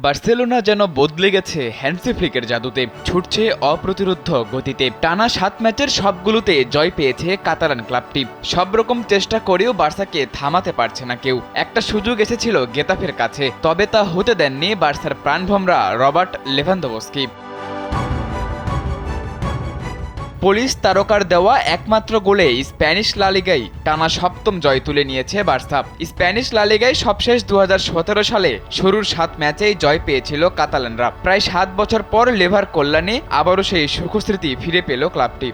Barcelona যেন বদলে গেছে হ্যান্সি ফ্লিকের জাদুতে, ছুটছে অপ্রতিরোধ্য গতিতে। টানা 7 ম্যাচের সবগুলোতে জয় পেয়েছে কাতালান ক্লাবটি। সব রকম চেষ্টা করেও বার্সাকে থামাতে পারছে না কেউ। একটা সুযোগ এসেছিল গেতাফের কাছে, তবে তা হতে দেননি বার্সার প্রাণভোমরা রবার্ট লেভানদোভস্কি। পুলিশ তারকার দেওয়া একমাত্র গোলে স্প্যানিশ লা লিগায় টানা 7ম জয় তুলে নিয়েছে বার্সা। স্প্যানিশ লা লিগায় সবশেষ 2017 সালে শুরুর 7 ম্যাচেই জয় পেয়েছিল কাতালানরা। প্রায় 7 বছর পর লেভার কল্যাণে আবারও সেই সুখস্মৃতি ফিরে পেল ক্লাবটি।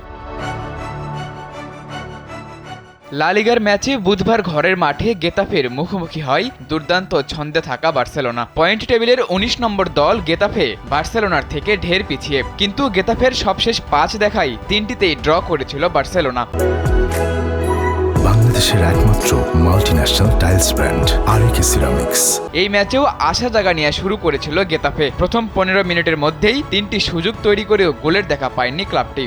লা লিগার ম্যাচে বুধবার ঘরের মাঠে গেতাফের মুখোমুখি হয় দুর্দান্ত ছন্দে থাকা বার্সেলোনা। পয়েন্ট টেবিলের 19 নম্বর দল গেতাফে বার্সেলোনার থেকে ঢের পিছিয়ে, কিন্তু গেতাফের সবশেষ 5 দেখায় 3টিতেই ড্র করেছিল বার্সেলোনা। বাংলাদেশের একমাত্র মাল্টিন্যাশনাল টাইলস ব্র্যান্ড আরএকে সিরামিক্স। এই ম্যাচেও আশা জাগা নিয়ে শুরু করেছিল গেতাফে। প্রথম 15 মিনিটের মধ্যেই 3টি সুযোগ তৈরি করেও গোলের দেখা পায়নি ক্লাবটি।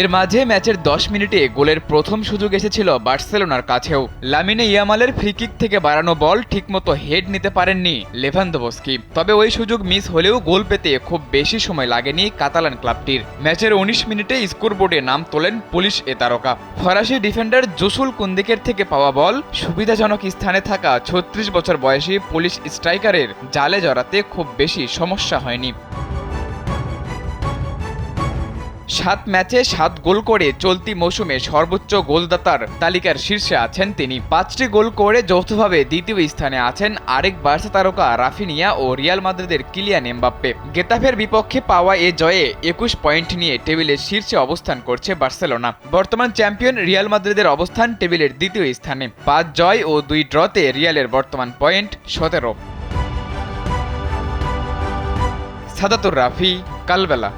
এর মাঝে ম্যাচের 10 মিনিটে গোলের প্রথম সুযোগ এসেছিল বার্সেলোনার কাছেও। লামিনে ইয়ামালের ফ্রিকিক থেকে বাড়ানো বল ঠিকমতো হেড নিতে পারেননি লেভানদোভস্কি। তবে ওই সুযোগ মিস হলেও গোল পেতে খুব বেশি সময় লাগেনি কাতালান ক্লাবটির। ম্যাচের 19 মিনিটে স্কোরবোর্ডে নাম তোলেন পুলিশ এ তারকা। ফরাসি ডিফেন্ডার জুসুল কুন্দিকের থেকে পাওয়া বল সুবিধাজনক স্থানে থাকা 36 বছর বয়সী পুলিশ স্ট্রাইকারের জালে জড়াতে খুব বেশি সমস্যা হয়নি। 7 ম্যাচে 7 গোল করে চলতি মৌসুমে সর্বোচ্চ গোলদাতার তালিকার শীর্ষে আছেন তিনি। 5টি গোল করে যৌথভাবে দ্বিতীয় স্থানে আছেন আরেক বার্সা তারকা রাফিনিয়া ও রিয়াল মাদ্রিদের কিলিয়ান এমবাপ্পে। গেতাফের বিপক্ষে পাওয়া এ জয়ে 21 পয়েন্ট নিয়ে টেবিলের শীর্ষে অবস্থান করছে বার্সেলোনা। বর্তমান চ্যাম্পিয়ন রিয়াল মাদ্রিদের অবস্থান টেবিলের দ্বিতীয় স্থানে। 5 জয় ও 2 ড্রতে রিয়ালের বর্তমান পয়েন্ট 17। সাদাতুর রাফি, কালবেলা।